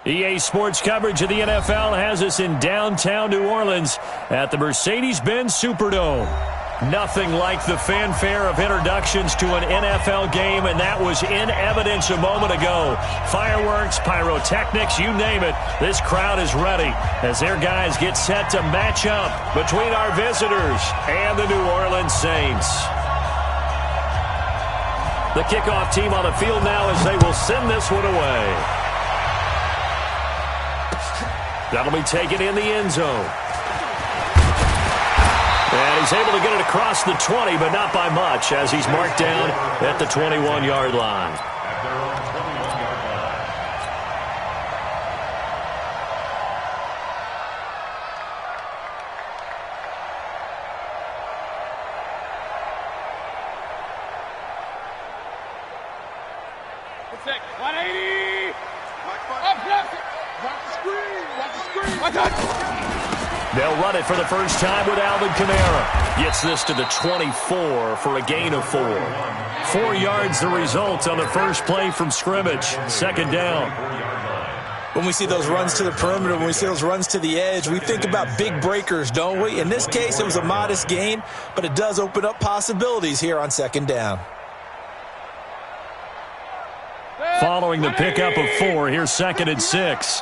EA Sports coverage of the NFL has us in downtown New Orleans at the Mercedes-Benz Superdome. Nothing like the fanfare of introductions to an NFL game, and that was in evidence a moment ago. Fireworks, pyrotechnics, you name it. This crowd is ready as their guys get set to match up between our visitors and the New Orleans Saints. The kickoff team on the field now as they will send this one away. That'll be taken in the end zone. And he's able to get it across the 20, but not by much, as he's marked down at the 21-yard line. They'll run it for the first time with Alvin Kamara. Gets this to the 24 for a gain of 4. 4 yards the result on the first play from scrimmage. Second down. When we see those runs to the perimeter, when we see those runs to the edge, we think about big breakers, don't we? In this case, it was a modest gain, but it does open up possibilities here on second down. Following the pickup of 4, here's 2nd and 6.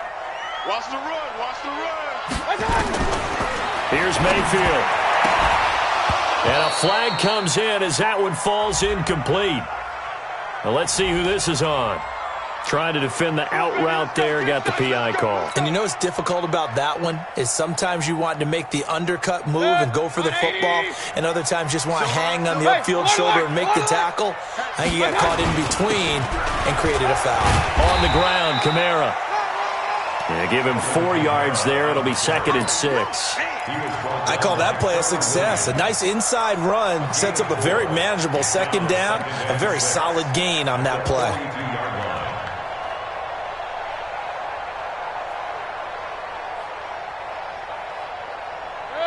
Watch the run, watch the run. Here's Mayfield. And a flag comes in as that one falls incomplete. Now let's see who this is on. Trying to defend the out route there, got the PI call. And you know what's difficult about that one is sometimes you want to make the undercut move and go for the football, and other times just want to hang on the upfield shoulder and make the tackle. I think he got caught in between and created a foul. On the ground, Kamara. Yeah, give him 4 yards there. It'll be 2nd and 6. I call that play a success. A nice inside run sets up a very manageable second down. A very solid gain on that play.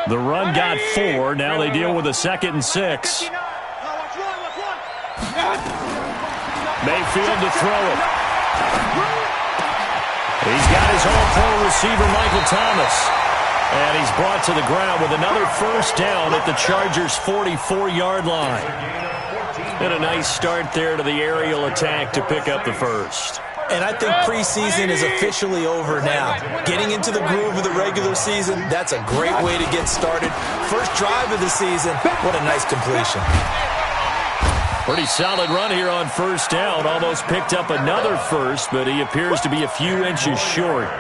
The run got 4. Now they deal with a 2nd and 6. Mayfield to throw it. He's got his all-pro receiver, Michael Thomas. And he's brought to the ground with another first down at the Chargers' 44-yard line. And a nice start there to the aerial attack to pick up the first. And I think preseason is officially over now. Getting into the groove of the regular season, that's a great way to get started. First drive of the season, what a nice completion. Pretty solid run here on first down. Almost picked up another first, but he appears to be a few inches short.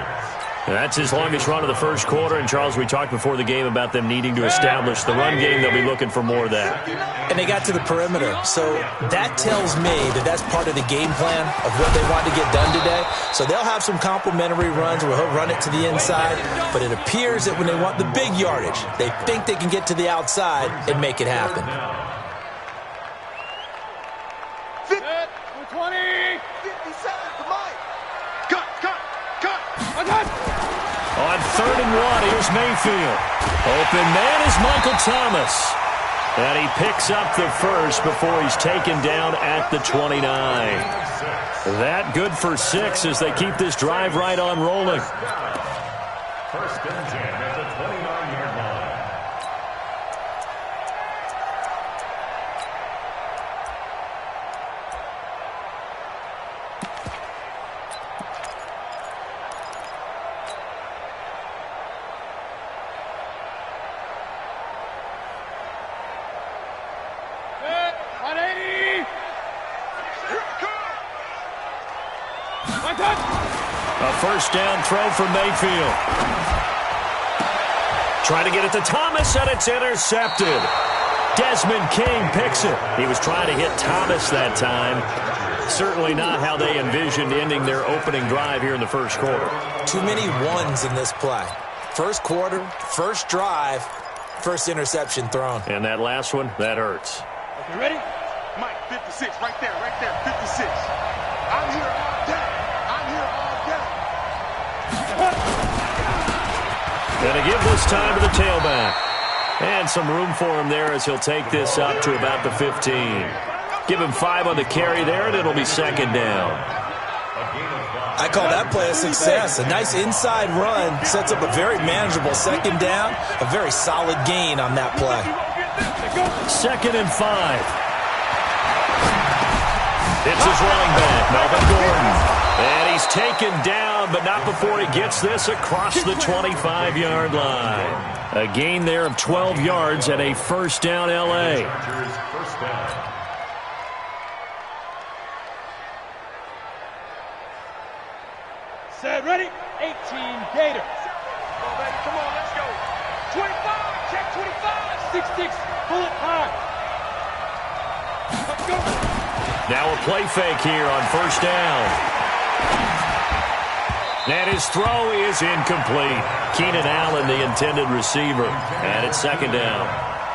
That's his longest run of the first quarter. And, Charles, we talked before the game about them needing to establish the run game. They'll be looking for more of that. And they got to the perimeter. So that tells me that that's part of the game plan of what they want to get done today. So they'll have some complementary runs where he'll run it to the inside. But it appears that when they want the big yardage, they think they can get to the outside and make it happen. 20. 57, come on. Cut. On 3rd and 1, here's Mayfield. Open man is Michael Thomas. And he picks up the first before he's taken down at the 29. That good for 6 as they keep this drive right on rolling. 1st and 10 at the 29-yard line. A first down throw for Mayfield. Trying to get it to Thomas, and it's intercepted. Desmond King picks it. He was trying to hit Thomas that time. Certainly not how they envisioned ending their opening drive here in the first quarter. Too many ones in this play. First quarter, first drive, first interception thrown. And that last one, that hurts. Okay, ready? Mike, 56, right there, 56. I'm here all day. Going to give this time to the tailback. And some room for him there as he'll take this up to about the 15. Give him 5 on the carry there, and it'll be 2nd down. A gain of 5. I call that play a success. A nice inside run sets up a very manageable second down, a very solid gain on that play. 2nd and 5. It's his running back, Melvin Gordon. And he's taken down, but not before he gets this across the 25-yard line. A gain there of 12 yards and a first down, L.A. Set, ready? 18 Gators. Come on, let's go. 25, check 25. 6-6, bullet high. Let's go. Now a play fake here on first down. And his throw is incomplete. Keenan Allen, the intended receiver. And it's 2nd down.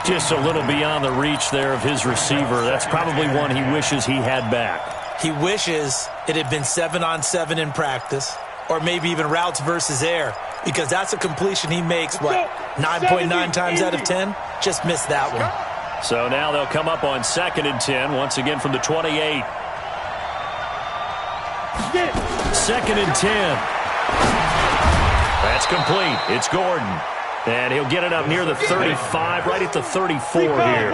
Just a little beyond the reach there of his receiver. That's probably one he wishes he had back. He wishes it had been 7-on-7 in practice, or maybe even routes versus air, because that's a completion he makes, 9.9 times out of 10? Just missed that one. So now they'll come up on 2nd and 10, once again from the 28. 2nd and 10. That's complete. It's Gordon. And he'll get it up near the 35, right at the 34 here.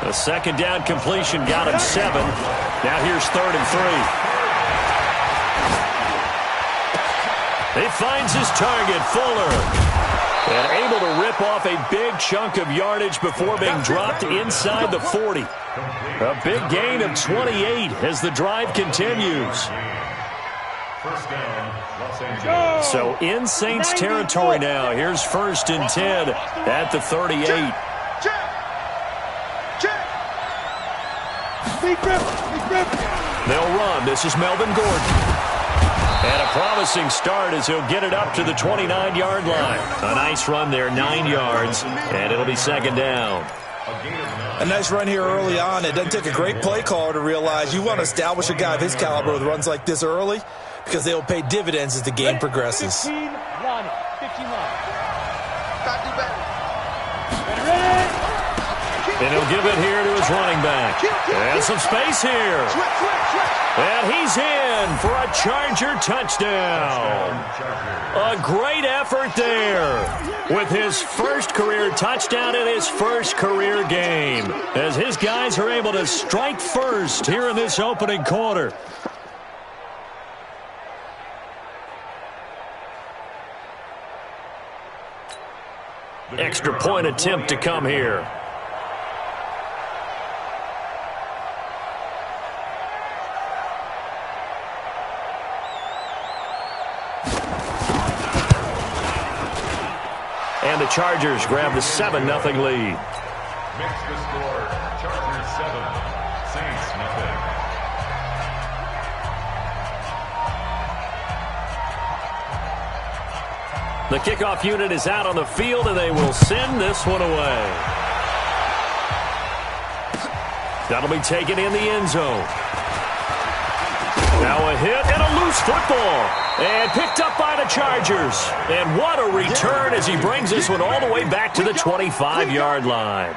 The 2nd down completion got him 7. Now here's 3rd and 3. He finds his target, Fuller. And able to rip off a big chunk of yardage before being dropped inside the 40. A big gain of 28 as the drive continues. So in Saints territory now. Here's 1st and 10 at the 38. They'll run. This is Melvin Gordon. And a promising start as he'll get it up to the 29-yard line. A nice run there, 9 yards, and it'll be 2nd down. A nice run here early on. It doesn't take a great play caller to realize you want to establish a guy of his caliber with runs like this early, because they will pay dividends as the game progresses. 15 line. And he'll give it here to his running back. And some space here. And he's in for a Charger touchdown. A great effort there with his first career touchdown in his first career game, as his guys are able to strike first here in this opening quarter. Extra point attempt to come here. And the Chargers grab the 7-0 lead. Makes the score, Chargers 7, Saints nothing. The kickoff unit is out on the field, and they will send this one away. That'll be taken in the end zone. Now a hit and a loose football. And picked up by the Chargers. And what a return as he brings this one all the way back to the 25-yard line.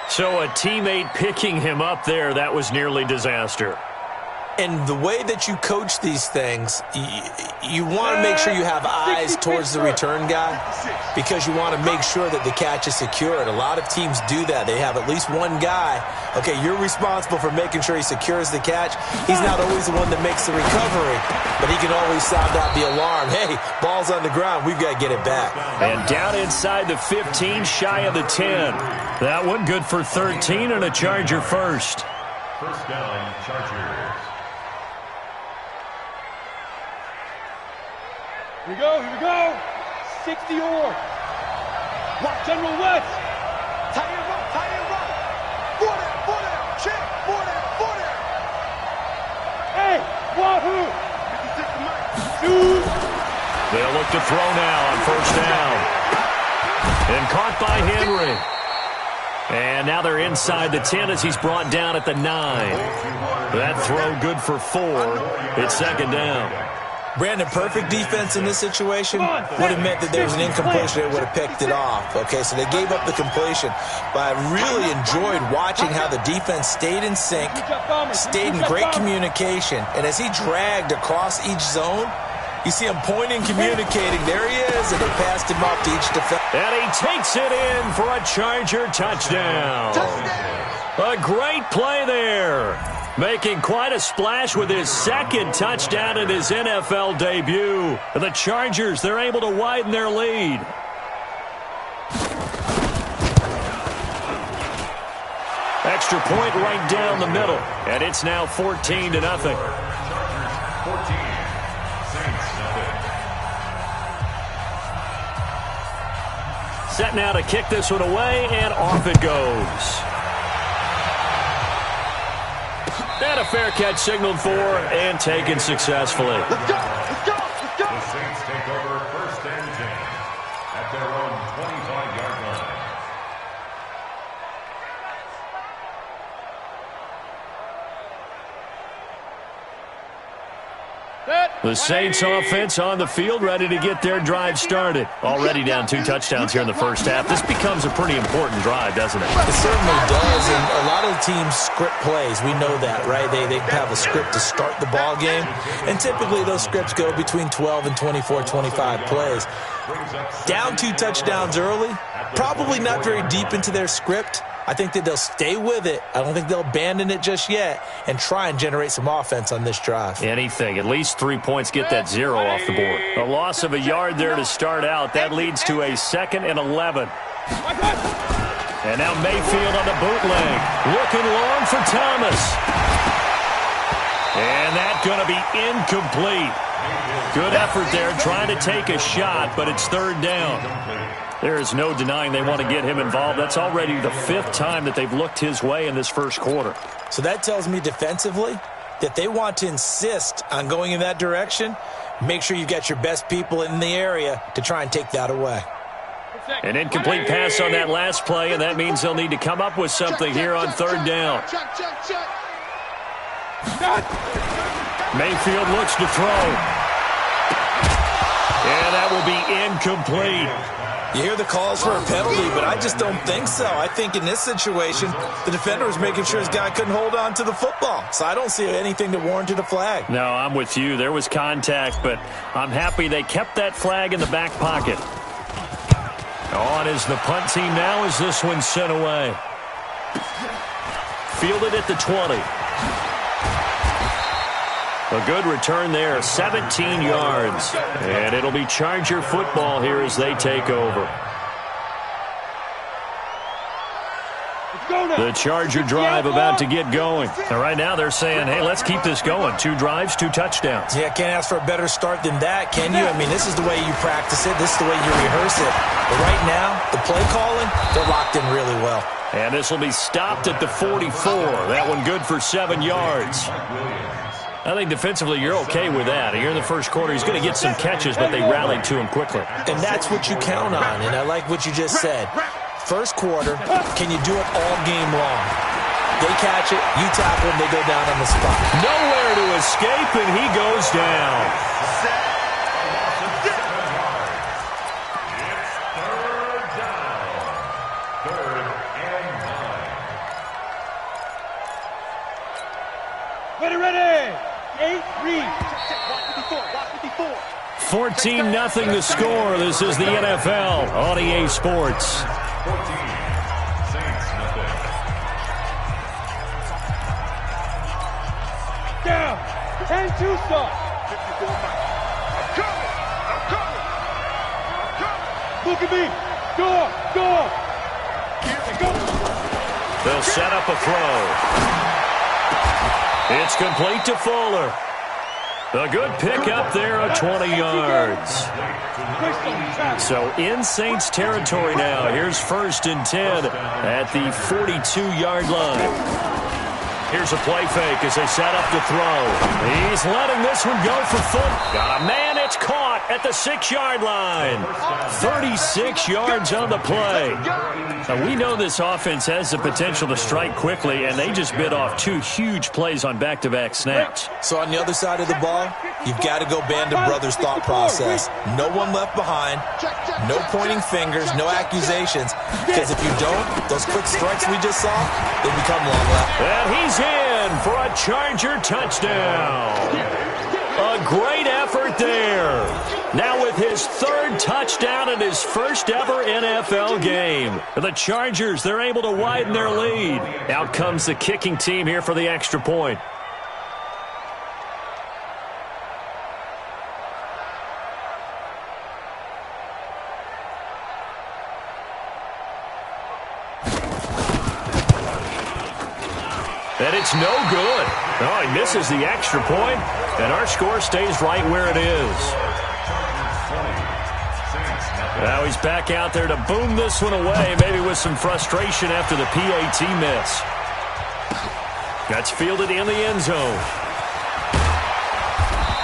So a teammate picking him up there, that was nearly disaster. And the way that you coach these things, you want to make sure you have eyes towards the return guy, because you want to make sure that the catch is secured. A lot of teams do that. They have at least one guy. Okay, you're responsible for making sure he secures the catch. He's not always the one that makes the recovery, but he can always sound out the alarm. Hey, ball's on the ground. We've got to get it back. And down inside the 15, shy of the 10. That one good for 13 and a Charger first. First down, Chargers. Here we go. 60 or. Watch General West. Tie it up. 4 down, check. 4 down. Hey, Wahoo. They'll look to throw now on first down. And caught by Henry. And now they're inside the 10 as he's brought down at the 9. That throw good for 4. It's 2nd down. Brandon, perfect defense in this situation would have meant that there was an incompletion. They would have picked it off. Okay, so they gave up the completion. But I really enjoyed watching how the defense stayed in sync, stayed in great communication. And as he dragged across each zone, you see him pointing, communicating. There he is, and they passed him off to each defense. And he takes it in for a Charger touchdown. A great play there. Making quite a splash with his second touchdown in his NFL debut. And the Chargers, they're able to widen their lead. Extra point right down the middle. And it's now 14-0. Chargers 14, Saints nothing. Set now to kick this one away, and off it goes. And a fair catch signaled for and taken successfully. Let's go! Let's go! Let's go! The Saints take over 1st and 10 at their own 25-yard line. The Saints offense on the field, ready to get their drive started. Already down 2 touchdowns here in the first half. This becomes a pretty important drive, doesn't it? It certainly does, and a lot of the teams script plays. We know that, right? They have a script to start the ball game, and typically those scripts go between 12 and 24, 25 plays. Down 2 touchdowns early, probably not very deep into their script. I think that they'll stay with it. I don't think they'll abandon it just yet and try and generate some offense on this drive. Anything. At least 3 points, get that 0 off the board. A loss of a yard there to start out. That leads to a 2nd and 11. And now Mayfield on the bootleg. Looking long for Thomas. And that's going to be incomplete. Good effort there trying to take a shot, but it's 3rd down. There is no denying they want to get him involved. That's already the 5th time that they've looked his way in this first quarter. So that tells me defensively that they want to insist on going in that direction. Make sure you get your best people in the area to try and take that away. An incomplete pass on that last play, and that means they'll need to come up with something here on 3rd down. Mayfield looks to throw. And that will be incomplete. You hear the calls for a penalty, but I just don't think so. I think in this situation, the defender was making sure his guy couldn't hold on to the football. So I don't see anything that warranted a flag. No, I'm with you. There was contact, but I'm happy they kept that flag in the back pocket. On is the punt team now as this one's sent away. Fielded at the 20. A good return there, 17 yards. And it'll be Charger football here as they take over. The Charger drive about to get going. And right now they're saying, hey, let's keep this going. 2 drives, 2 touchdowns. Yeah, can't ask for a better start than that, can you? I mean, this is the way you practice it. This is the way you rehearse it. But right now, the play calling, they're locked in really well. And this will be stopped at the 44. That one good for 7 yards. I think defensively you're okay with that. Here in the first quarter, he's going to get some catches, but they rallied to him quickly. And that's what you count on, and I like what you just said. First quarter, can you do it all game long? They catch it, you tackle them, they go down on the spot. Nowhere to escape, and he goes down. Ready! 8 read. 14-0 the score. This is the NFL on EA Sports. 14, Saints nothing. Down. 10-2 stop. 54 Mike. I'm coming. Look at me. Go. They'll set up a throw. It's complete to Fuller. A good pickup there of 20 yards. So in Saints territory now. Here's 1st and 10 at the 42-yard line. Here's a play fake as they set up to throw. He's letting this one go for Fuller. Got a man at It's caught at the 6-yard line. 36 yards on the play. Now, we know this offense has the potential to strike quickly, and they just bit off 2 huge plays on back-to-back snaps. So on the other side of the ball, you've got to go Band of Brothers thought process. No one left behind, no pointing fingers, no accusations, because if you don't, those quick strikes we just saw, they become long left. And he's in for a Charger touchdown. A great effort there. Now with his 3rd touchdown in his first ever NFL game. The Chargers, they're able to widen their lead. Out comes the kicking team here for the extra point. And it's no good. Oh, he misses the extra point, and our score stays right where it is. Now he's back out there to boom this one away, maybe with some frustration after the PAT miss. That's fielded in the end zone.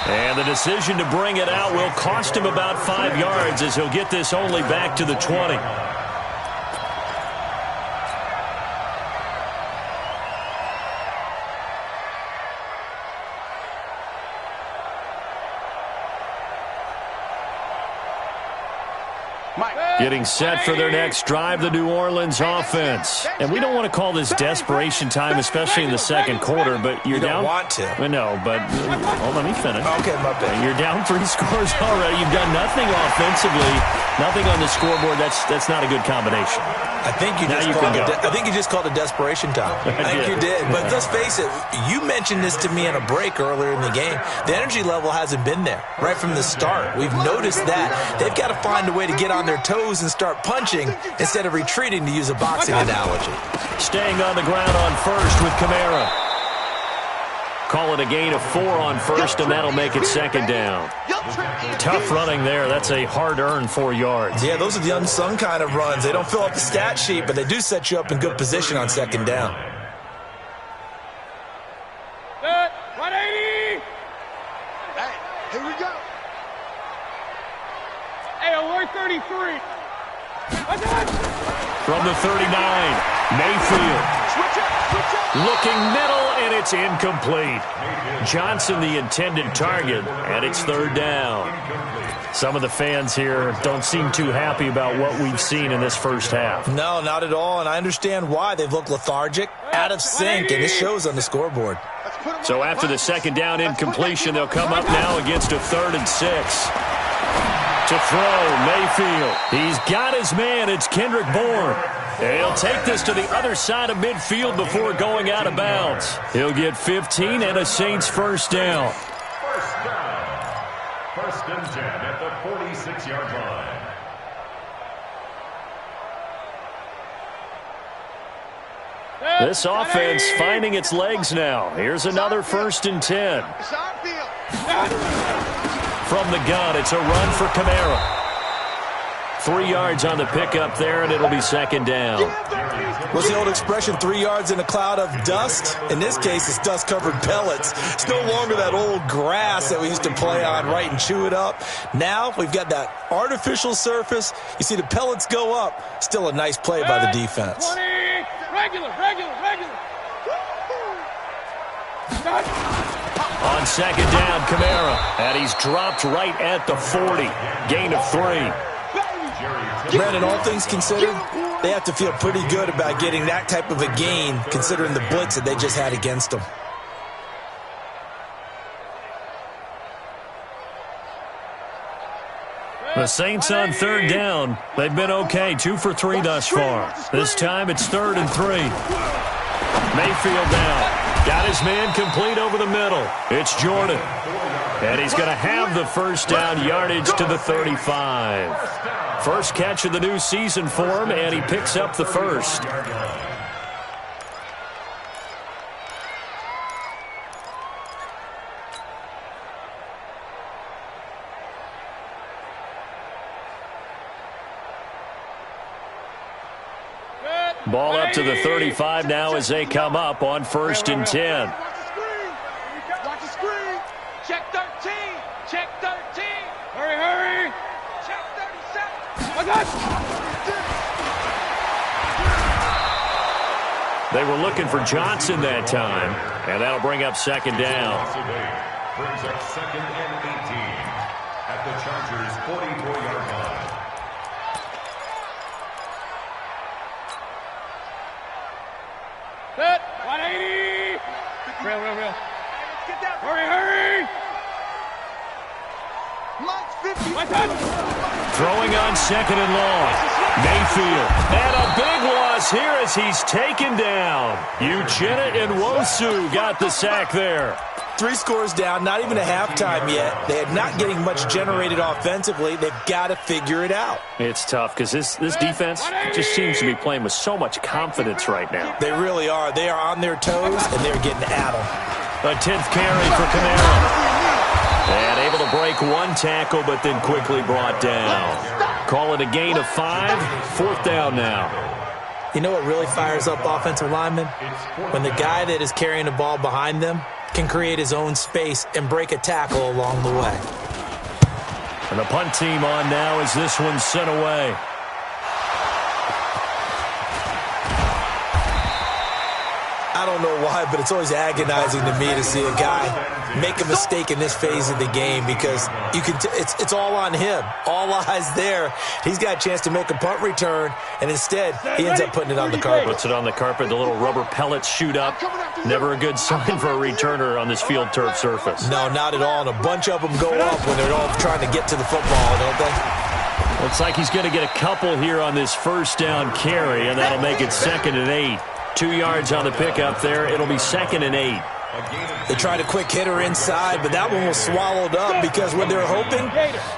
And the decision to bring it out will cost him about 5 yards as he'll get this only back to the 20. Getting set for their next drive, the New Orleans offense. And we don't want to call this desperation time, especially in the second quarter, but you're down. You don't want to. No, but let me finish. Okay, my bad. You're down 3 scores already. You've done nothing offensively, nothing on the scoreboard. That's not a good combination. I think you just called it desperation time. I think you did. But let's face it, you mentioned this to me in a break earlier in the game. The energy level hasn't been there right from the start. We've noticed that. They've got to find a way to get on their toes and start punching instead of retreating, to use a boxing analogy. Staying on the ground on first with Kamara. Call it a gain of 4 on first, and that'll make it 2nd down. Tough running there. That's a hard-earned 4 yards. Yeah, those are the unsung kind of runs. They don't fill up the stat sheet, but they do set you up in good position on 2nd down. 180! Hey, here we go. Hey, alert 33. From the 39, Mayfield. Switch up. Looking middle, and it's incomplete. Johnson, the intended target, and it's 3rd down. Some of the fans here don't seem too happy about what we've seen in this first half. No, not at all, and I understand why. They've looked lethargic, out of sync, and it shows on the scoreboard. So after the 2nd down incompletion, they'll come up now against a 3rd and 6. To throw, Mayfield. He's got his man. It's Kendrick Bourne. And he'll take this to the other side of midfield before going out of bounds. He'll get 15 and a Saints 1st down. 1st and 10 at the 46-yard line. This offense finding its legs now. Here's another 1st and 10. From the gun, it's a run for Kamara. 3 yards on the pickup there, and it'll be 2nd down. What's the old expression, 3 yards in a cloud of dust? In this case, it's dust-covered pellets. It's no longer that old grass that we used to play on, right, and chew it up. Now we've got that artificial surface. You see the pellets go up. Still a nice play by the defense. 20. Regular. On 2nd down, Kamara. And he's dropped right at the 40. Gain of 3. Brandon, all things considered, they have to feel pretty good about getting that type of a gain, considering the blitz that they just had against them. The Saints on 3rd down. They've been okay, 2 for 3 thus far. This time it's 3rd and 3. Mayfield now. Got his man complete over the middle. It's Jordan. And he's going to have the 1st down, yardage to the 35. First catch of the new season for him, and he picks up the 1st. Ball up to the 35 now as they come up on 1st and 10. Watch the screen. Check 13. They were looking for Johnson that time, and that'll bring up second down. Brings up second and 18 at the Chargers' 44-yard line. Set. 180. Real. Get down. Hurry. Throwing on second and long. Mayfield. And a big loss here as he's taken down. Uchenna Nwosu got the sack there. 3 scores down, not even a halftime yet. They're not getting much generated offensively. They've got to figure it out. It's tough because this defense just seems to be playing with so much confidence right now. They really are. They are on their toes, and they're getting at them. A 10th carry for Kamara. And able to break 1 tackle, but then quickly brought down. Call it a gain of 5. 4th down now. You know what really fires up offensive linemen? When the guy that is carrying the ball behind them can create his own space and break a tackle along the way. And the punt team on now as this one's sent away. I don't know why, but it's always agonizing to me to see a guy make a mistake in this phase of the game because you can. It's all on him. All eyes there. He's got a chance to make a punt return, and instead he ends up putting it on the carpet. Puts it on the carpet. The little rubber pellets shoot up. Never a good sign for a returner on this field turf surface. No, not at all. And a bunch of them go up when they're all trying to get to the football, don't they? Looks like he's going to get a couple here on this first down carry, and that'll make it 2nd and 8. 2 yards on the pickup there. It'll be 2nd and 8. They tried a quick hitter inside, but that one was swallowed up because what they're hoping,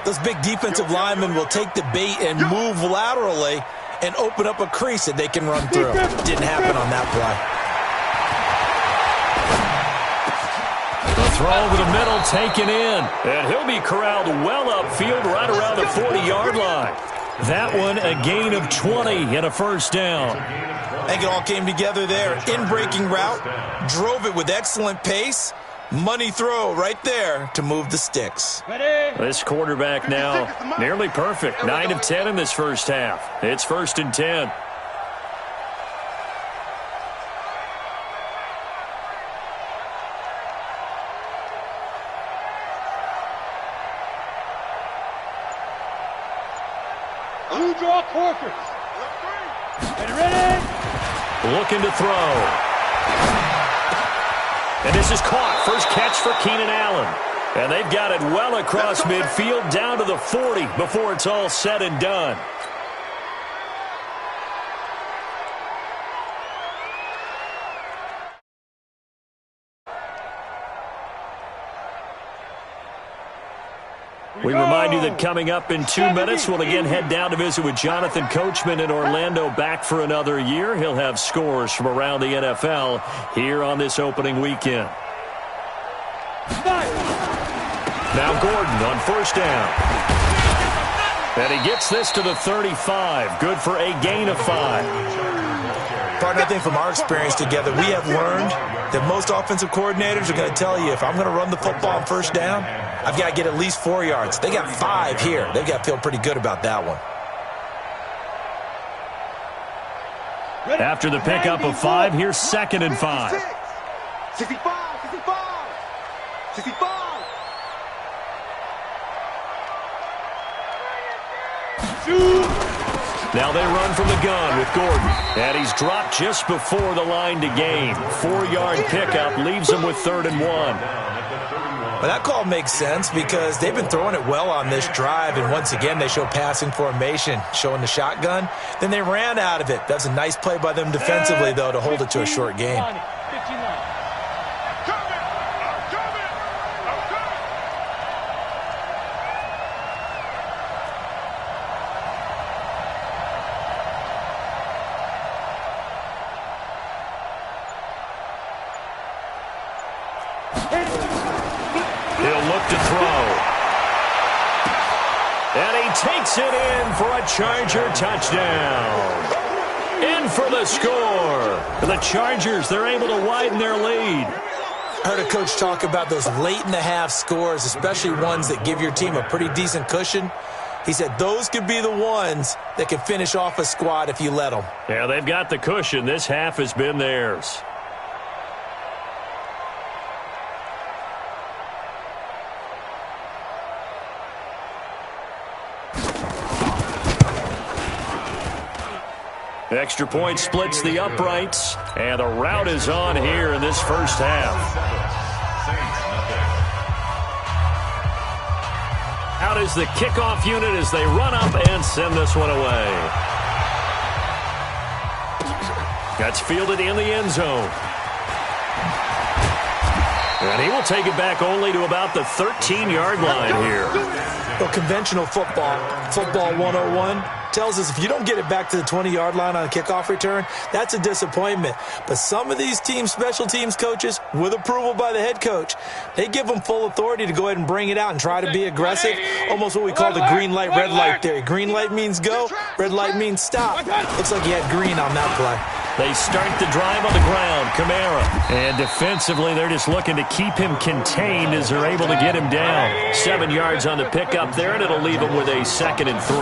those big defensive linemen will take the bait and move laterally and open up a crease that they can run through. Didn't happen on that play. The throw over the middle taken in. And he'll be corralled well upfield right around the 40-yard line. That one a gain of 20 and a first down. I think it all came together there. In-breaking route, drove it with excellent pace. Money throw right there to move the sticks. This quarterback now nearly perfect. 9 of 10 in this first half. It's 1st and 10. Blue draw Corkers. Ready. Looking to throw. And this is caught. First catch for Keenan Allen. And they've got it well across midfield down to the 40 before it's all said and done. We remind you that coming up in 2 minutes, we'll again head down to visit with Jonathan Coachman in Orlando, back for another year. He'll have scores from around the NFL here on this opening weekend. Now Gordon on first down. And he gets this to the 35. Good for a gain of 5. Partner, I think from our experience together, we have learned that most offensive coordinators are going to tell you, if I'm going to run the football on first down, I've got to get at least 4 yards. They got 5 here. They've got to feel pretty good about that one. After the pickup of 5, here's 2nd and 5. 65. Now they run from the gun with Gordon. And he's dropped just before the line to gain. 4-yard pickup leaves him with 3rd and 1. Well, that call makes sense because they've been throwing it well on this drive, and once again they show passing formation, showing the shotgun. Then they ran out of it. That's a nice play by them defensively, though, to hold it to a short gain. Takes it in for a Charger touchdown. In for the score. The Chargers, they're able to widen their lead. I heard a coach talk about those late-in-the-half scores, especially ones that give your team a pretty decent cushion. He said those could be the ones that can finish off a squad if you let them. Yeah, they've got the cushion. This half has been theirs. Extra point splits the uprights, and the rout is on here in this first half. Out is the kickoff unit as they run up and send this one away. That's fielded in the end zone. And he will take it back only to about the 13-yard line here. Well, conventional football 101, tells us if you don't get it back to the 20-yard line on a kickoff return, that's a disappointment. But some of these special teams coaches, with approval by the head coach, they give them full authority to go ahead and bring it out and try to be aggressive, almost what we call the green light, red light theory. Green light means go, red light means stop. Looks like he had green on that play. They start the drive on the ground, Kamara. And defensively, they're just looking to keep him contained as they're able to get him down. 7 yards on the pickup there, and it'll leave him with a 2nd and 3.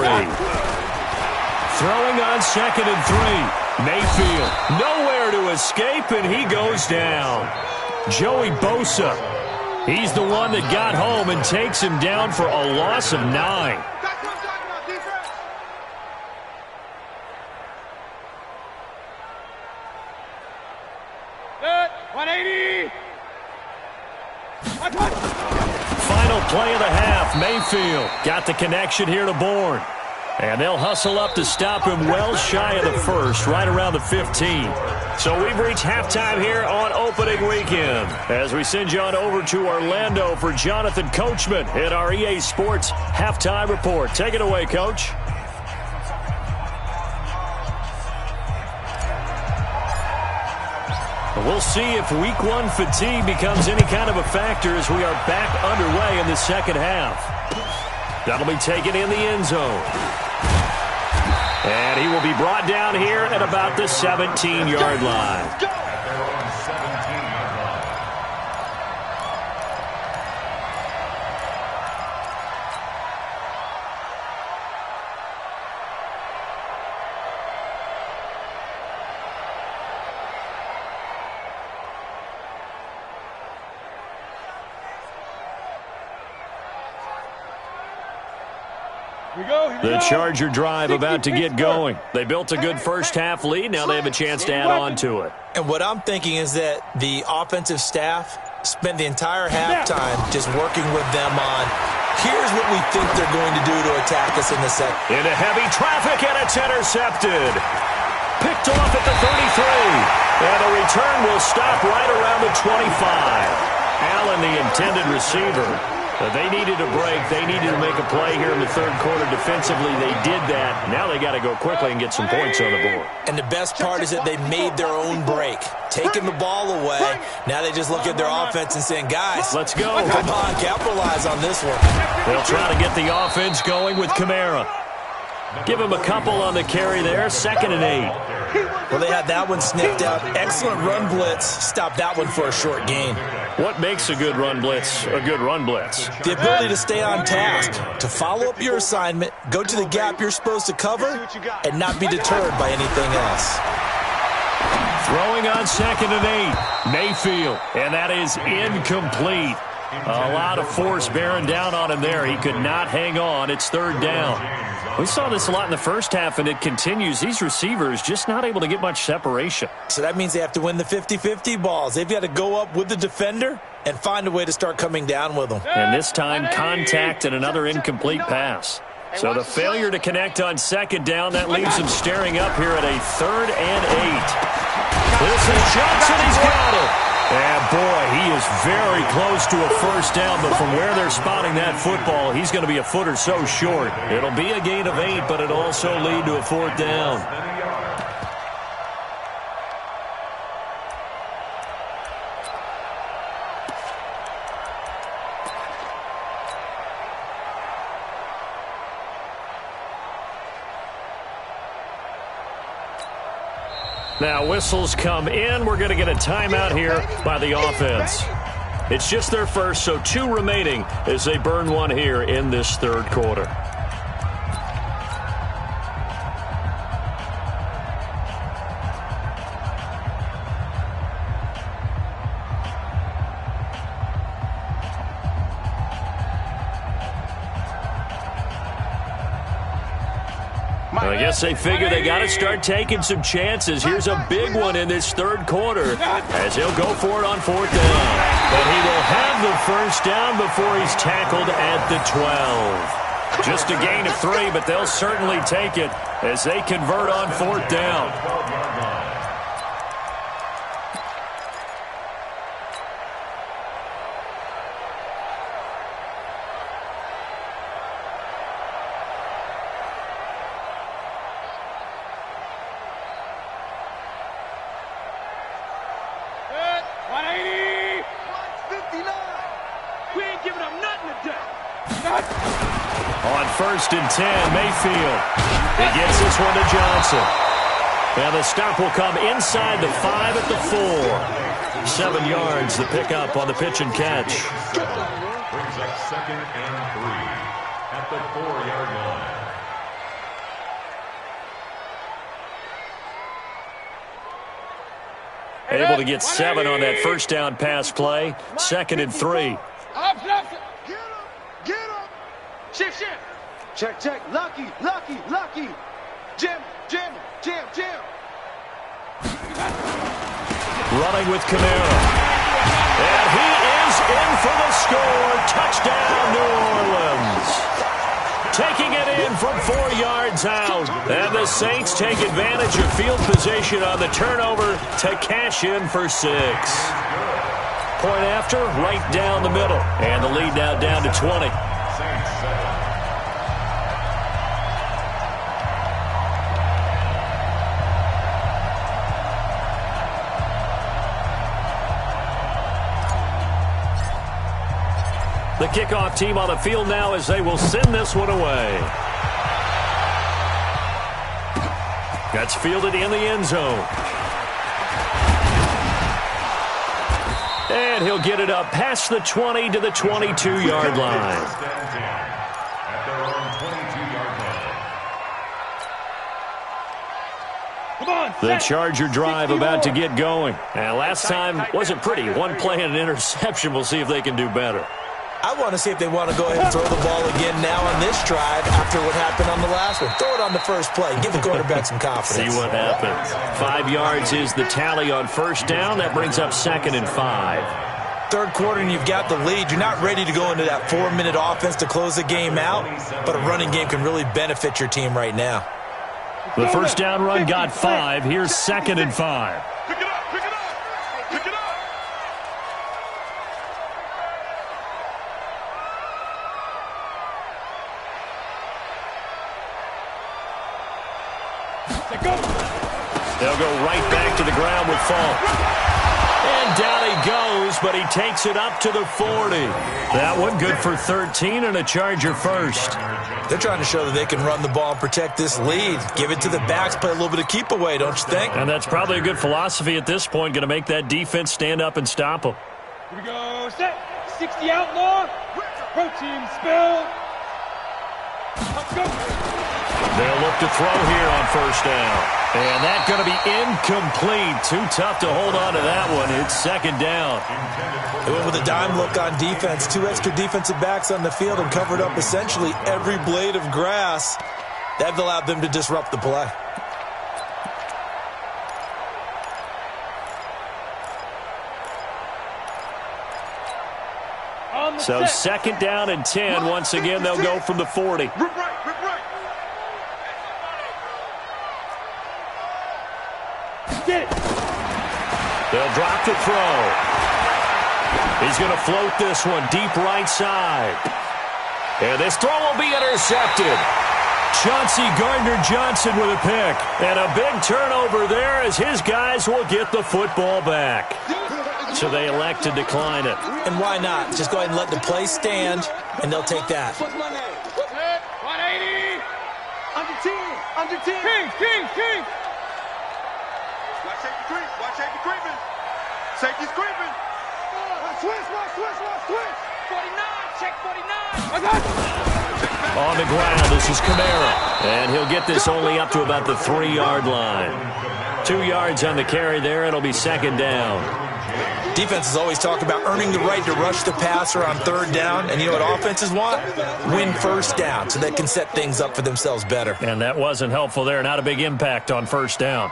Throwing on 2nd and 3. Mayfield, nowhere to escape, and he goes down. Joey Bosa, he's the one that got home and takes him down for a loss of 9. Good. 180. Final play of the half. Mayfield got the connection here to Bourne. And they'll hustle up to stop him well shy of the first, right around the 15. So we've reached halftime here on opening weekend. As we send you on over to Orlando for Jonathan Coachman in our EA Sports Halftime Report. Take it away, Coach. We'll see if week 1 fatigue becomes any kind of a factor as we are back underway in the second half. That'll be taken in the end zone. And he will be brought down here at about the 17-yard line. The Charger drive about to get going. They built a good first half lead. Now they have a chance to add on to it. And what I'm thinking is that the offensive staff spent the entire halftime just working with them on, here's what we think they're going to do to attack us in the second. Into heavy traffic, and it's intercepted. Picked off at the 33. And the return will stop right around the 25. Allen, the intended receiver. They needed a break. They needed to make a play here in the third quarter. Defensively, they did that. Now they got to go quickly and get some points on the board. And the best part is that they made their own break, taking the ball away. Now they just look at their offense and saying, guys, let's go. Come on, capitalize on this one. They'll try to get the offense going with Kamara. Give him a couple on the carry there. 2nd and 8. Well, they had that one sniffed out. Excellent run blitz. Stopped that one for a short gain. What makes a good run blitz a good run blitz? The ability to stay on task, to follow up your assignment, go to the gap you're supposed to cover, and not be deterred by anything else. Throwing on 2nd and 8. Mayfield, and that is incomplete. A lot of force bearing down on him there. He could not hang on. It's 3rd down. We saw this a lot in the first half, and it continues. These receivers just not able to get much separation. So that means they have to win the 50-50 balls. They've got to go up with the defender and find a way to start coming down with them. And this time, contact and another incomplete pass. So the failure to connect on 2nd down, that leaves them staring up here at a 3rd and 8. This is Johnson. He's got it. And, boy, he is very close to a first down, but from where they're spotting that football, he's going to be a foot or so short. It'll be a gain of 8, but it'll also lead to a 4th down. Now whistles come in. We're going to get a timeout here by the offense. It's just their first, so 2 remaining as they burn one here in this third quarter. I guess they figure they got to start taking some chances. Here's a big one in this third quarter as he'll go for it on fourth down. But he will have the first down before he's tackled at the 12. Just a gain of 3, but they'll certainly take it as they convert on fourth down. On first and 10, Mayfield. He gets this one to Johnson. And the stop will come inside the 5 at the 4. 7 yards, the pickup on the pitch and catch. Brings up 2nd and 3 at the 4-yard line. Able to get 7 on that first down pass play. 2nd and 3. Get him! Shift. Check. Lucky. Jam. Running with Camara. And he is in for the score. Touchdown, New Orleans. Taking it in from 4 yards out. And the Saints take advantage of field position on the turnover to cash in for 6. Point after, right down the middle. And the lead now down to 20. The kickoff team on the field now as they will send this one away. That's fielded in the end zone. And he'll get it up past the 20 to the 22-yard line. The Charger drive about to get going. And last time wasn't pretty. One play and an interception. We'll see if they can do better. I want to see if they want to go ahead and throw the ball again now on this drive after what happened on the last one. Throw it on the first play. Give the quarterback some confidence. See what happens. 5 yards is the tally on first down. That brings up 2nd and 5. Third quarter and you've got the lead. You're not ready to go into that 4-minute offense to close the game out, but a running game can really benefit your team right now. The first down run got 5. Here's 2nd and 5. Pick it up. They'll go right back to the ground with Falk. And down he goes, but he takes it up to the 40. That one good for 13 and a Charger first. They're trying to show that they can run the ball and protect this lead. Give it to the backs, play a little bit of keep away, don't you think? And that's probably a good philosophy at this point, going to make that defense stand up and stop them. Here we go. Set. 60 outlaw. Pro team spill. Let's go. They'll look to throw here on first down. And that's going to be incomplete. Too tough to hold on to that one. It's 2nd down. They went with a dime look on defense. 2 extra defensive backs on the field and covered up essentially every blade of grass. That allowed them to disrupt the play. So 2nd down and 10. Once again, they'll go from the 40. Rip right. Get it. They'll drop to throw. He's going to float this one deep right side. And this throw will be intercepted. Chauncey Gardner-Johnson with a pick. And a big turnover there as his guys will get the football back. So they elect to decline it. And why not? Just go ahead and let the play stand, and they'll take that. 180. Under 10. King. Watch safety creeping. Safety's creeping. Switch. 49. Check 49. I got it. On the ground, this is Camara. And he'll get this only up to about the 3-yard line. 2 yards on the carry there. It'll be 2nd down. Defenses always talk about earning the right to rush the passer on third down. And you know what offenses want? Win first down so they can set things up for themselves better. And that wasn't helpful there. Not a big impact on first down.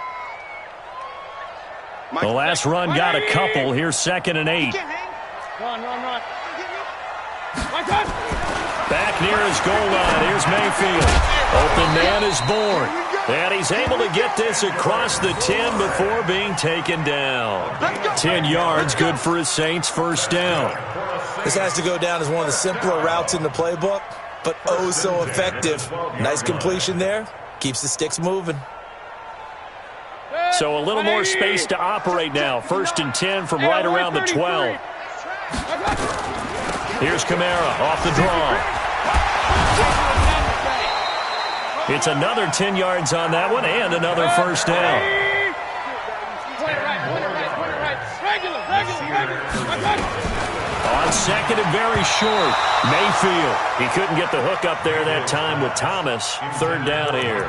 The last run got a couple. Here's 2nd and 8. Run. Back near his goal line. Here's Mayfield. Open man is born. And he's able to get this across the 10 before being taken down. 10 yards, good for his Saints' first down. This has to go down as one of the simpler routes in the playbook, but oh so effective. Nice completion there. Keeps the sticks moving. So a little more space to operate now. 1st and 10 from right around the 12. Here's Kamara off the draw. It's another 10 yards on that one and another first down. On 2nd and very short, Mayfield. He couldn't get the hook up there that time with Thomas. 3rd down here.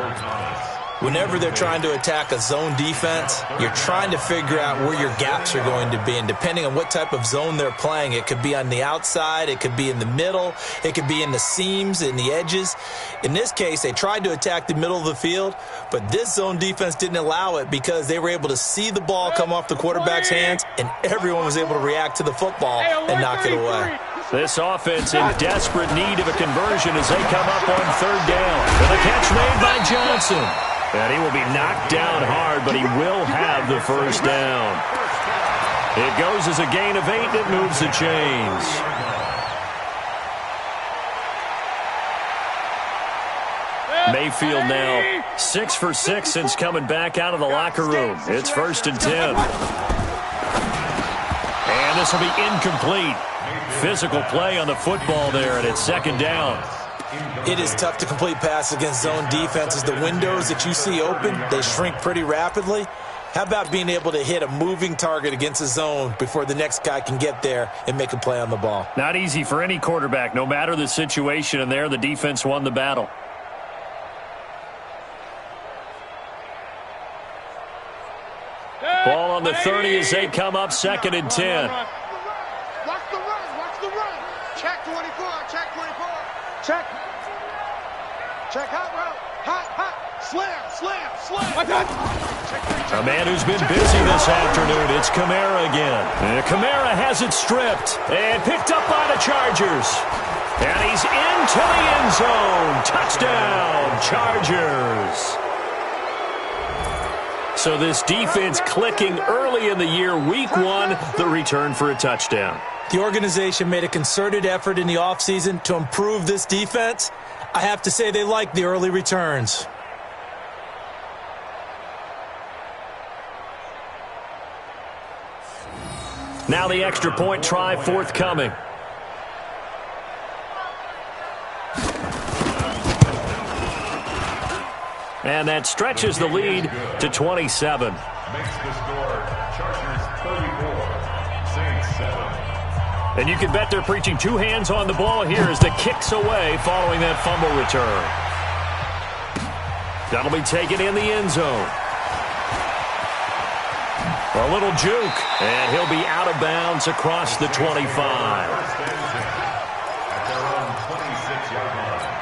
Whenever they're trying to attack a zone defense, you're trying to figure out where your gaps are going to be. And depending on what type of zone they're playing, it could be on the outside, it could be in the middle, it could be in the seams, in the edges. In this case, they tried to attack the middle of the field, but this zone defense didn't allow it because they were able to see the ball come off the quarterback's hands, and everyone was able to react to the football and knock it away. This offense in desperate need of a conversion as they come up on 3rd down. And the catch made by Johnson. And he will be knocked down hard, but he will have the first down. It goes as a gain of 8, and it moves the chains. Mayfield now 6 for 6 since coming back out of the locker room. It's 1st and 10. And this will be incomplete. Physical play on the football there, and it's 2nd down. It is tough to complete passes against zone defenses. The windows that you see open, they shrink pretty rapidly. How about being able to hit a moving target against a zone before the next guy can get there and make a play on the ball? Not easy for any quarterback, no matter the situation, and there the defense won the battle. Ball on the 30 as they come up 2nd and 10. Watch the run. Check 24, check 24. Check. Check hot route. Hot. Slam. A man who's been busy this afternoon. It's Kamara again. And Kamara has it stripped and picked up by the Chargers. And he's into the end zone. Touchdown, Chargers. So this defense clicking early in the year. Week 1, the return for a touchdown. The organization made a concerted effort in the offseason to improve this defense. I have to say they like the early returns. Now the extra point try forthcoming. And that stretches the lead to 27. Makes the score Chargers 34, Saints 7. And you can bet they're preaching 2 hands on the ball here as the kick's away following that fumble return. That'll be taken in the end zone. A little juke, and he'll be out of bounds across the 25. At their own 26-yard line.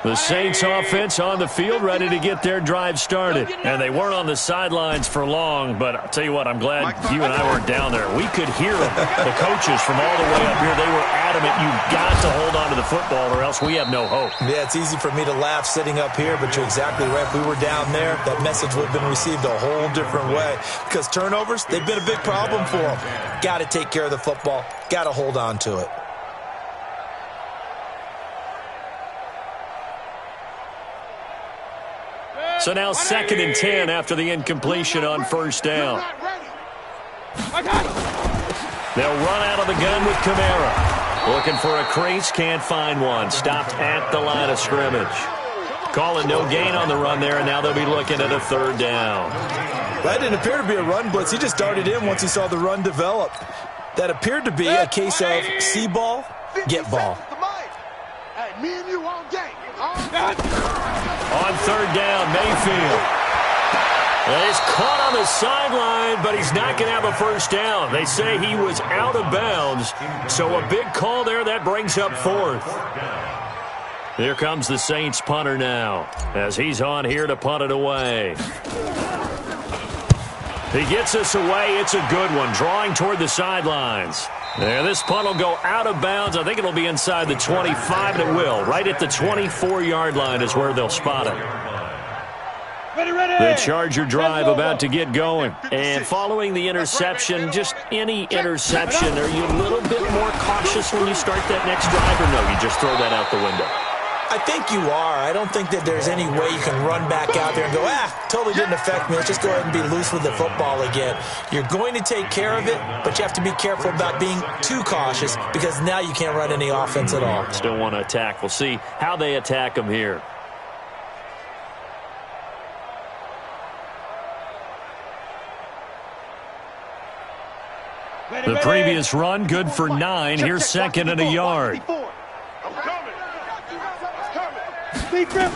The Saints offense on the field ready to get their drive started. And they weren't on the sidelines for long, but I'll tell you what, I'm glad you and I weren't down there. We could hear them. The coaches from all the way up here, they were adamant, you've got to hold on to the football or else we have no hope. Yeah, it's easy for me to laugh sitting up here, but you're exactly right. If we were down there, that message would have been received a whole different way. Because turnovers, they've been a big problem for them. Got to take care of the football. Got to hold on to it. So now 2nd and 10 after the incompletion on first down. They'll run out of the gun with Kamara. Looking for a crease, can't find one. Stopped at the line of scrimmage. Calling no gain on the run there, and now they'll be looking at a 3rd down. That didn't appear to be a run blitz. He just darted in once he saw the run develop. That appeared to be a case of see ball, get ball. Hey, me and you all day. On third down, Mayfield. He's caught on the sideline, but he's not going to have a first down. They say he was out of bounds, so a big call there. That brings up fourth. Here comes the Saints punter now, as he's on here to punt it away. He gets us away. It's a good one, drawing toward the sidelines. There, this punt will go out of bounds. I think it'll be inside the 25, and it will. Right at the 24-yard line is where they'll spot it. The Charger drive about to get going. And following the interception, just any interception, are you a little bit more cautious when you start that next drive, or no, you just throw that out the window? I think you are. I don't think that there's any way you can run back out there and go, totally didn't affect me. Let's just go ahead and be loose with the football again. You're going to take care of it, but you have to be careful about being too cautious because now you can't run any offense at all. Still want to attack. We'll see how they attack them here. The previous run, good for 9. Here's second and a yard.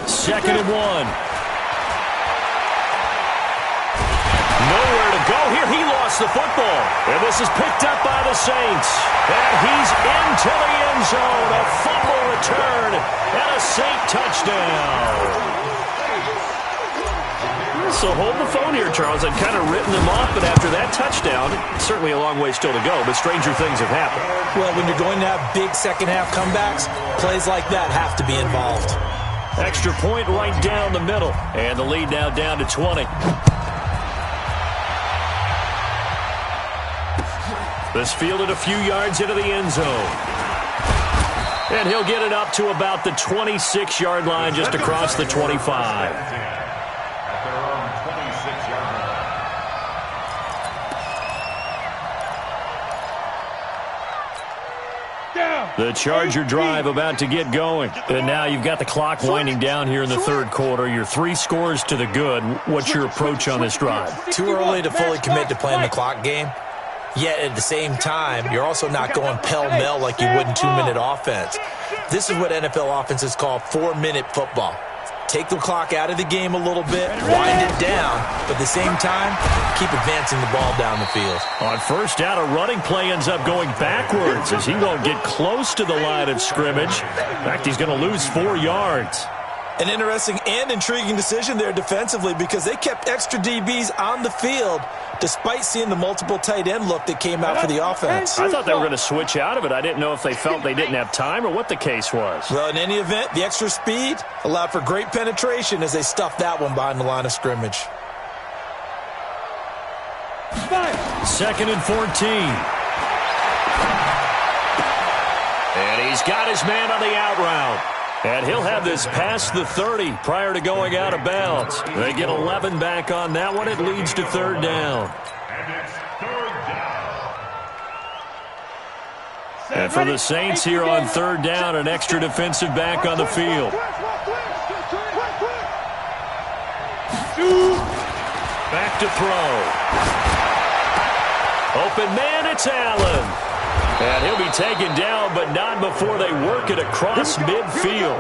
Second and 1. Nowhere to go here. He lost the football. And this is picked up by the Saints. And he's into the end zone. A fumble return and a Saint touchdown. So hold the phone here, Charles. I'd kind of written them off, but after that touchdown, certainly a long way still to go, but stranger things have happened. Well, when you're going to have big second-half comebacks, plays like that have to be involved. Extra point right down the middle, and the lead now down to 20. This fielded a few yards into the end zone. And he'll get it up to about the 26-yard line, just across the 25. The Charger drive about to get going. And now you've got the clock winding down here in the third quarter. You're 3 scores to the good. What's your approach on this drive? Too early to fully commit to playing the clock game. Yet at the same time, you're also not going pell-mell like you would in 2-minute offense. This is what NFL offenses call 4-minute football. Take the clock out of the game a little bit, wind it down, but at the same time, keep advancing the ball down the field. On first down, a running play ends up going backwards as he won't get close to the line of scrimmage. In fact, he's going to lose 4 yards. An interesting and intriguing decision there defensively because they kept extra DBs on the field despite seeing the multiple tight end look that came out for the offense. I thought they were going to switch out of it. I didn't know if they felt they didn't have time or what the case was. Well, in any event, the extra speed allowed for great penetration as they stuffed that one behind the line of scrimmage. Second and 14. And he's got his man on the out route. And he'll have this past the 30 prior to going out of bounds. They get 11 back on that one. It leads to third down. And for the Saints here on third down, an extra defensive back on the field. Back to throw. Open man, it's Allen. And he'll be taken down, but not before they work it across midfield.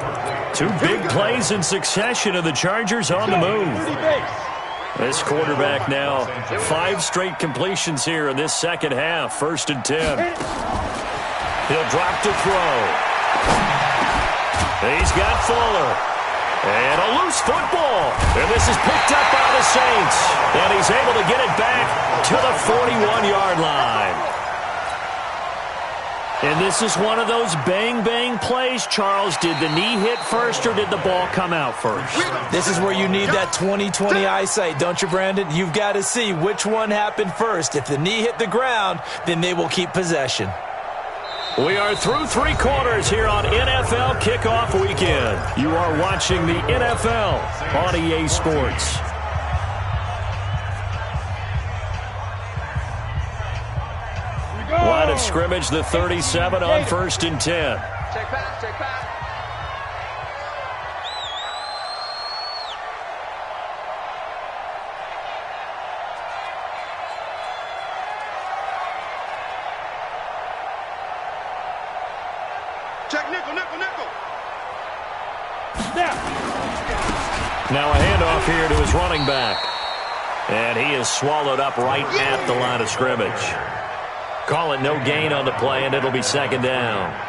2 big plays in succession of the Chargers on the move. This quarterback now, 5 straight completions here in this second half. 1st and 10. He'll drop to throw. He's got Fuller. And a loose football. And this is picked up by the Saints. And he's able to get it back to the 41-yard line. And this is one of those bang-bang plays, Charles. Did the knee hit first or did the ball come out first? This is where you need that 20/20 eyesight, don't you, Brandon? You've got to see which one happened first. If the knee hit the ground, then they will keep possession. We are through 3 quarters here on NFL Kickoff Weekend. You are watching the NFL on EA Sports. Line of scrimmage, the 37 on 1st and 10. Check pass, check pass. Check nickel, nickel, nickel. Now a handoff here to his running back. And he is swallowed up right at the line of scrimmage. Call it no gain on the play, and it'll be second down.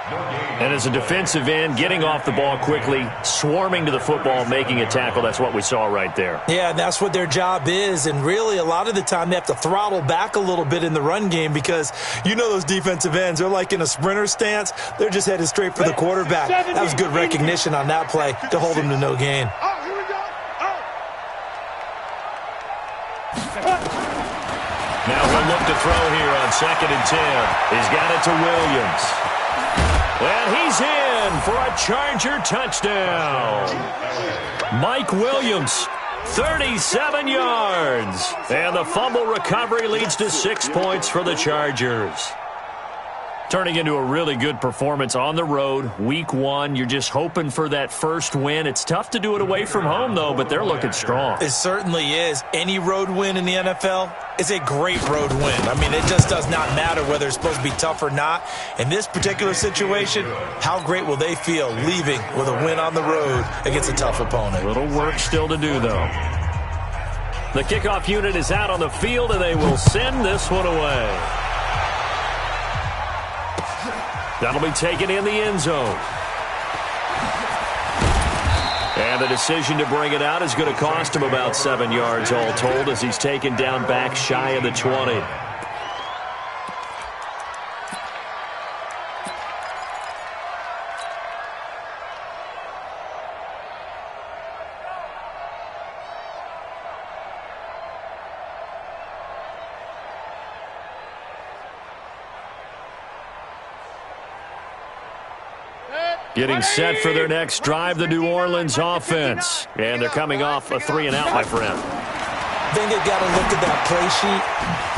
And as a defensive end, getting off the ball quickly, swarming to the football, making a tackle, that's what we saw right there. Yeah, and that's what their job is. And really, a lot of the time, they have to throttle back a little bit in the run game because you know those defensive ends, they're like in a sprinter stance. They're just headed straight for the quarterback. That was good recognition on that play to hold him to no gain. Oh, here we go. Now we'll look to throw here on 2nd and 10. He's got it to Williams. And he's in for a Charger touchdown. Mike Williams, 37 yards. And the fumble recovery leads to 6 points for the Chargers. Turning into a really good performance on the road, week 1. You're just hoping for that first win. It's tough to do it away from home, though, but they're looking strong. It certainly is. Any road win in the NFL is a great road win. I mean, it just does not matter whether it's supposed to be tough or not. In this particular situation, how great will they feel leaving with a win on the road against a tough opponent? A little work still to do, though. The kickoff unit is out on the field, and they will send this one away. That'll be taken in the end zone. And the decision to bring it out is going to cost him about 7 yards all told as he's taken down back shy of the 20. Getting set for their next drive, the New Orleans offense. And they're coming off a 3-and-out, my friend. I think they've got to look at that play sheet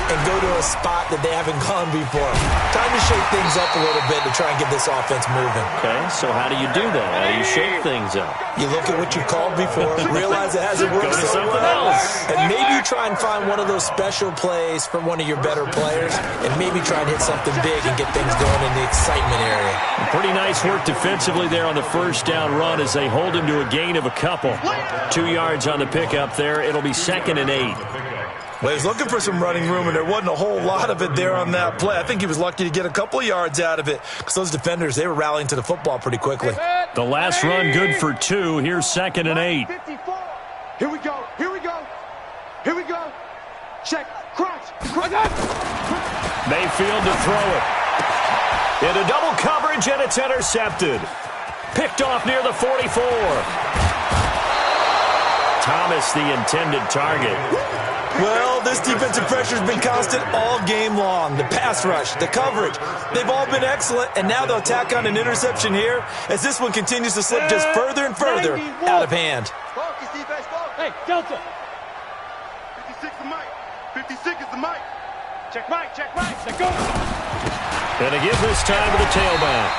and go to a spot that they haven't gone before. Time to shake things up a little bit to try and get this offense moving. Okay, so how do you do that? How do you shake things up? You look at what you called before, realize it hasn't worked Go to so something well, else. and maybe you try and find one of those special plays from one of your better players, and maybe try and hit something big and get things going in the excitement area. Pretty nice work defensively there on the first down run as they hold him to a gain of a couple. 2 yards on the pickup there. It'll be 2nd and 8. Well, he was looking for some running room, and there wasn't a whole lot of it there on that play. I think he was lucky to get a couple of yards out of it because those defenders, they were rallying to the football pretty quickly. The last run good for 2. Here's 2nd and 8. Here we go. Here we go. Here we go. Check. Crunch. Mayfield to throw it. Into double coverage, and it's intercepted. Picked off near the 44. Thomas, the intended target. Well, this defensive pressure has been constant all game long. The pass rush, the coverage, they've all been excellent, and now they'll tack on an interception here as this one continues to slip just further and further out of hand. Focus, defense, focus. Hey, Delta. 56 is the mic. 56 is the mic. Check right, let go. And to give this time to the tailback.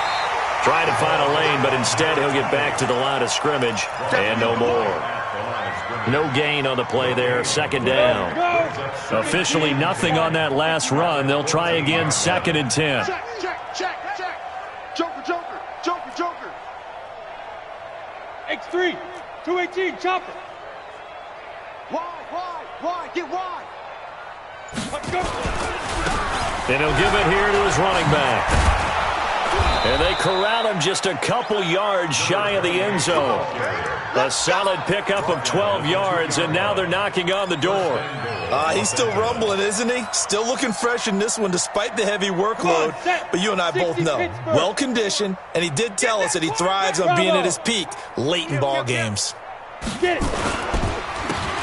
Trying to find a lane, but instead he'll get back to the line of scrimmage, and no more. No gain on the play there, 2nd down. Officially nothing on that last run. They'll try again, 2nd and 10. Check. Joker. X3, 218, chopper. Why? Get wide. Let's go. And he'll give it here to his running back. And they corral him just a couple yards shy of the end zone. A solid pickup of 12 yards, and now they're knocking on the door. He's still rumbling, isn't he? Still looking fresh in this one despite the heavy workload. But you and I both know, well-conditioned, and he did tell us that he thrives on being at his peak late in ball games. Get it.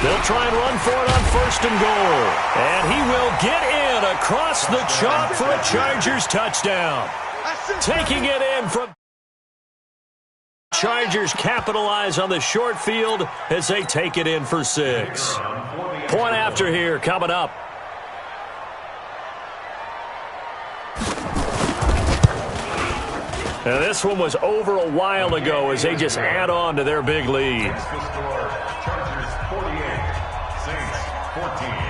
They'll try and run for it on 1st and goal. And he will get in across the chalk for a Chargers touchdown. Taking it in from Chargers capitalize on the short field as they take it in for 6. Point after here coming up. Now this one was over a while ago as they just add on to their big lead. Chargers 48, Saints 14.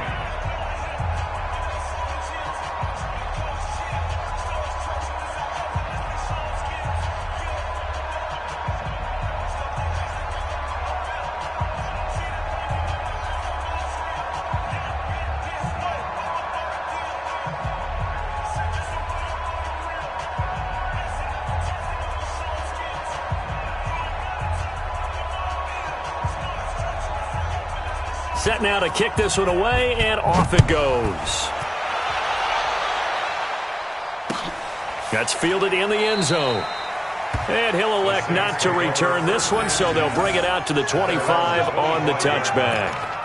set now to kick this one away, and off it goes. That's fielded in the end zone. And he'll elect not to return this one, so they'll bring it out to the 25 on the touchback.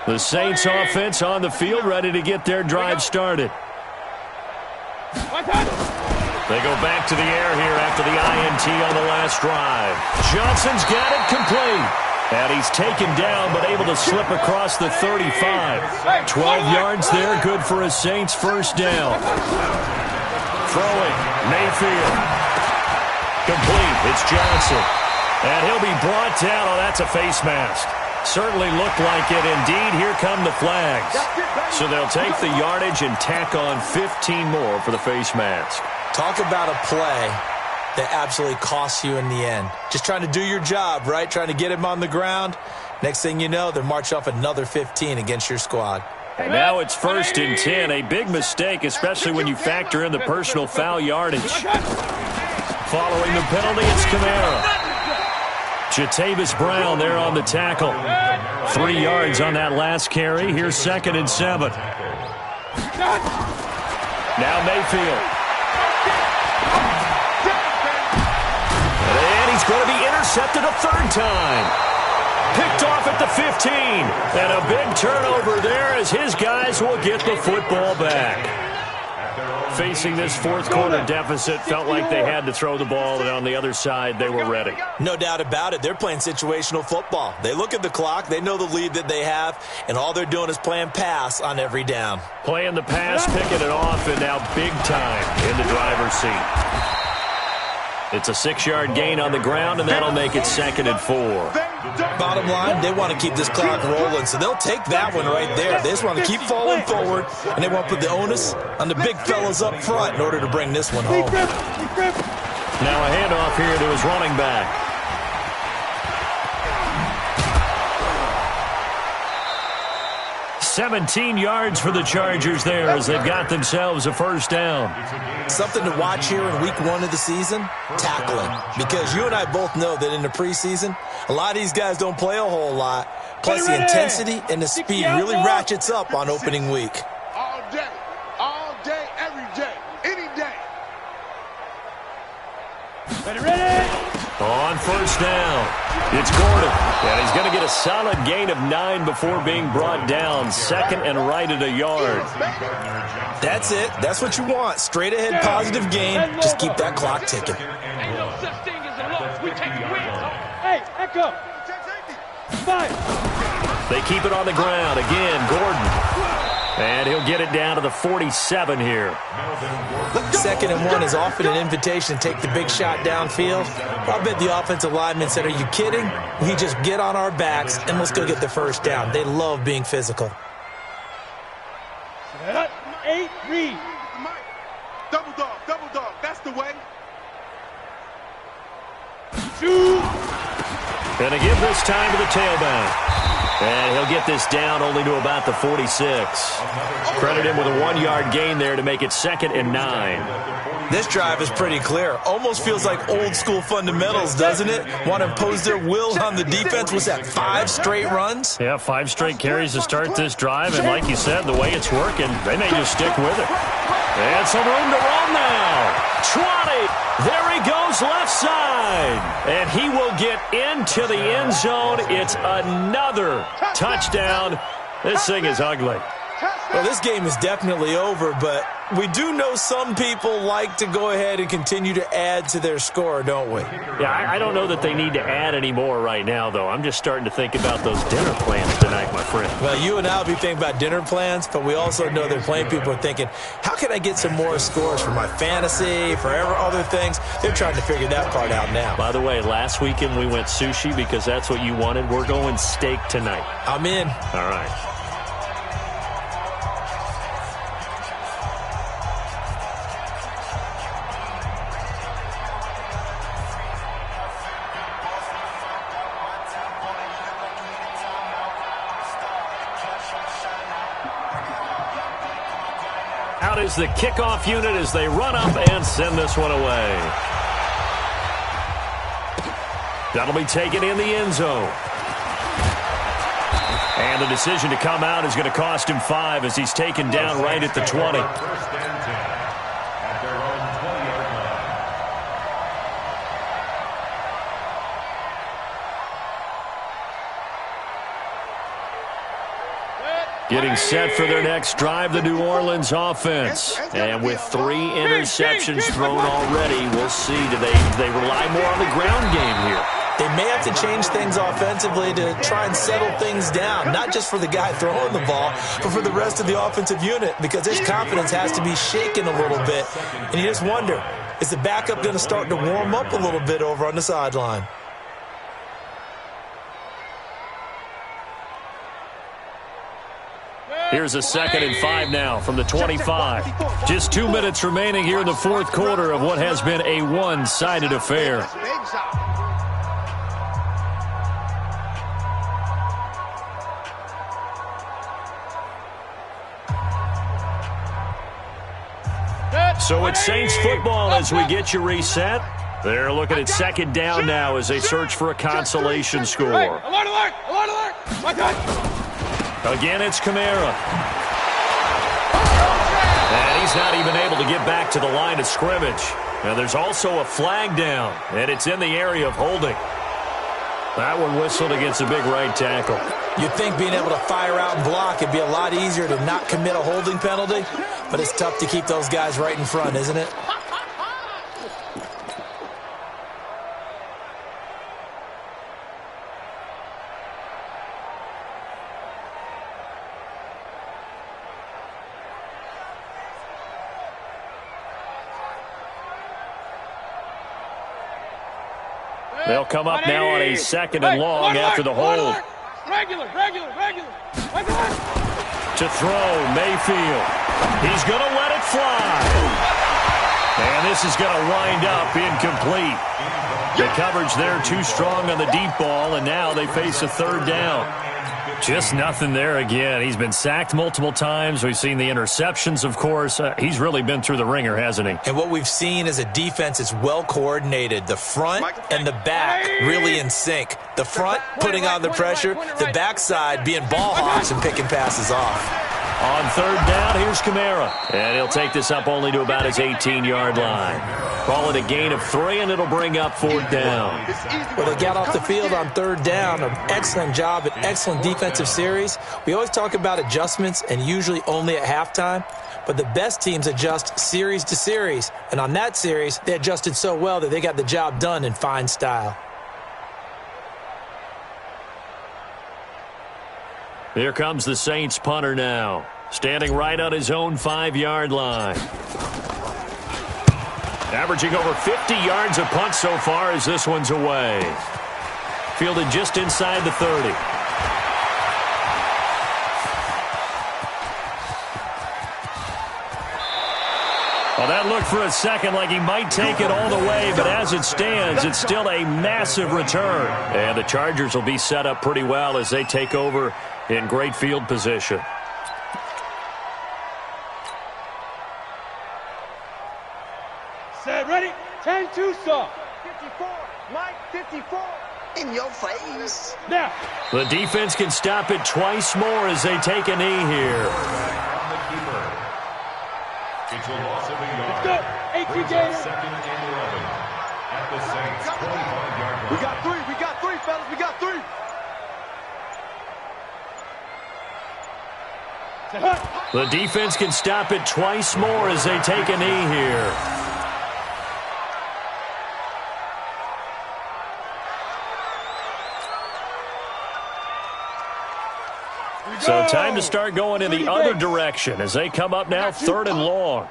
The Saints offense on the field, ready to get their drive started. They go back to the air here after the INT on the last drive. Johnson's got it complete. And he's taken down, but able to slip across the 35. 12 yards there, good for a Saints first down. Throwing, Mayfield. Complete, it's Johnson. And he'll be brought down. Oh, that's a face mask. Certainly looked like it. Indeed, here come the flags. So they'll take the yardage and tack on 15 more for the face mask. Talk about a play that absolutely costs you in the end. Just trying to do your job, right? Trying to get him on the ground. Next thing you know, they're marching off another 15 against your squad. And now it's 1st and 10. A big mistake, especially when you factor in the personal foul yardage. Following the penalty, it's Kamara. Jatavis Brown there on the tackle. 3 yards on that last carry. Here's 2nd and 7. Now Mayfield. And he's going to be intercepted a 3rd time. Picked off at the 15. And a big turnover there as his guys will get the football back. Facing this 4th quarter deficit, felt like they had to throw the ball, and on the other side, they were ready. No doubt about it. They're playing situational football. They look at the clock, they know the lead that they have, and all they're doing is playing pass on every down. Playing the pass, picking it off, and now big time in the driver's seat. It's a 6-yard gain on the ground, and that'll make it 2nd and 4. Bottom line, they want to keep this clock rolling, so they'll take that one right there. They just want to keep falling forward, and they want to put the onus on the big fellas up front in order to bring this one home. Now a handoff here to his running back. 17 yards for the Chargers there as they've got themselves a 1st down. Something to watch here in week 1 of the season, tackling. Because you and I both know that in the preseason, a lot of these guys don't play a whole lot. Plus the intensity and the speed really ratchets up on opening week. All day, every day, any day. Ready? On 1st down, it's Gordon. And he's going to get a solid gain of 9 before being brought down. 2nd and right at a yard. That's it. That's what you want. Straight ahead positive gain. Just keep that clock ticking. Ain't no such thing as a loss. We take wins. Hey, echo. 5. They keep it on the ground. Again, Gordon. And he'll get it down to the 47 here. 2nd and 1 is often an invitation to take the big shot downfield. I bet the offensive lineman said, are you kidding? We just get on our backs and let's go get the 1st down. They love being physical. 8, read. Double dog, that's the way. 2. Gonna give this time to the tailback. And he'll get this down only to about the 46. Credit him with a 1-yard gain there to make it 2nd and 9. This drive is pretty clear. Almost feels like old school fundamentals, doesn't it? Want to impose their will on the defense. Was that 5 straight runs? Yeah, 5 straight carries to start this drive. And like you said, the way it's working, they may just stick with it. And some room to run now. 20. There he goes left side. And he will get into the end zone. It's another touchdown. This thing is ugly. Well, this game is definitely over, but we do know some people like to go ahead and continue to add to their score, don't we? Yeah, I don't know that they need to add any more right now, though. I'm just starting to think about those dinner plans tonight, my friend. Well, you and I will be thinking about dinner plans, but we also know they're playing people are thinking, how can I get some more scores for my fantasy, for other things? They're trying to figure that part out now. By the way, last weekend we went sushi because that's what you wanted. We're going steak tonight. I'm in. All right. Out is the kickoff unit as they run up and send this one away. That'll be taken in the end zone. And the decision to come out is going to cost him 5 as he's taken down right at the 20. First and 10 at their own 20-yard line. Getting set for their next drive, the New Orleans offense. And with 3 interceptions thrown already, we'll see. Do they rely more on the ground game here? They may have to change things offensively to try and settle things down, not just for the guy throwing the ball, but for the rest of the offensive unit, because his confidence has to be shaken a little bit. And you just wonder, is the backup going to start to warm up a little bit over on the sideline? Here's a 2nd and 5 now from the 25. Just 2 minutes remaining here in the fourth quarter of what has been a one-sided affair. So it's Saints football as we get you reset. They're looking at 2nd down now as they search for a consolation score. Alert, alert, alert, alert. My God. Again, it's Kamara. And he's not even able to get back to the line of scrimmage. Now, there's also a flag down, and it's in the area of holding. That one whistled against a big right tackle. You'd think being able to fire out and block it'd be a lot easier to not commit a holding penalty, but it's tough to keep those guys right in front, isn't it? They'll come up now on a 2nd and long after the hold. Regular. To throw, Mayfield. He's going to let it fly. And this is going to wind up incomplete. The coverage there too strong on the deep ball, and now they face a 3rd down. Just nothing there again. He's been sacked multiple times. We've seen the interceptions, of course. He's really been through the ringer, hasn't he? And what we've seen is a defense that's well coordinated. The front and the back really in sync. The front putting on the pressure, the backside being ball hawks and picking passes off. On 3rd down, here's Kamara. And he'll take this up only to about his 18-yard line. Call it a gain of 3, and it'll bring up 4th down. Well, they got off the field on 3rd down. An excellent job, an excellent defensive series. We always talk about adjustments, and usually only at halftime. But the best teams adjust series to series. And on that series, they adjusted so well that they got the job done in fine style. Here comes the Saints punter now, standing right on his own 5-yard line. Averaging over 50 yards a punt so far as this one's away. Fielded just inside the 30. Well, that looked for a second like he might take it all the way, but as it stands, it's still a massive return. And the Chargers will be set up pretty well as they take over in great field position. Set, ready, 10-2 stop. 54, Mike, 54, in your face. Now. The defense can stop it twice more as they take a knee here. On the keeper. It's a loss of a yard. Let's go. 18 Brings games. up 2nd and 11 at the Saints 25-yard line. We got 3, fellas, we got 3. The defense can stop it twice more as they take a knee here. So time to start going in the other direction as they come up now 3rd and long.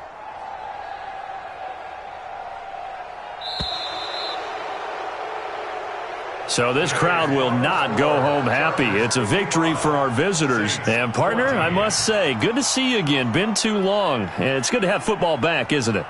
So this crowd will not go home happy. It's a victory for our visitors. And, partner, I must say, good to see you again. Been too long. And it's good to have football back, isn't it?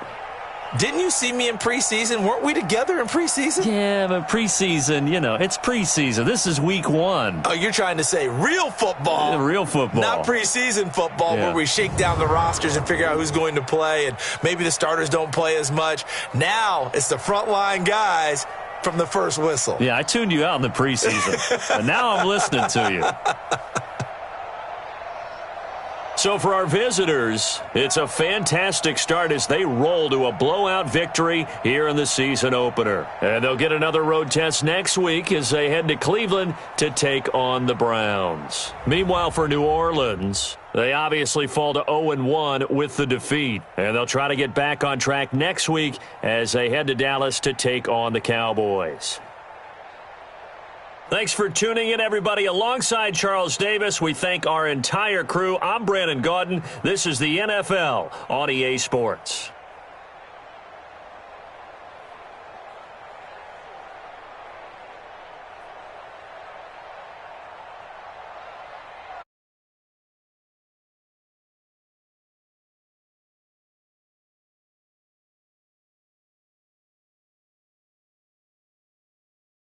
Didn't you see me in preseason? Weren't we together in preseason? Yeah, but preseason, it's preseason. This is week 1. Oh, you're trying to say real football. Yeah, real football. Not preseason football where we shake down the rosters and figure out who's going to play, and maybe the starters don't play as much. Now it's the frontline guys from the first whistle. Yeah, I tuned you out in the preseason, but now I'm listening to you. So for our visitors, it's a fantastic start as they roll to a blowout victory here in the season opener. And they'll get another road test next week as they head to Cleveland to take on the Browns. Meanwhile, for New Orleans, they obviously fall to 0-1 with the defeat. And they'll try to get back on track next week as they head to Dallas to take on the Cowboys. Thanks for tuning in, everybody. Alongside Charles Davis, we thank our entire crew. I'm Brandon Gaudin. This is the NFL on EA Sports.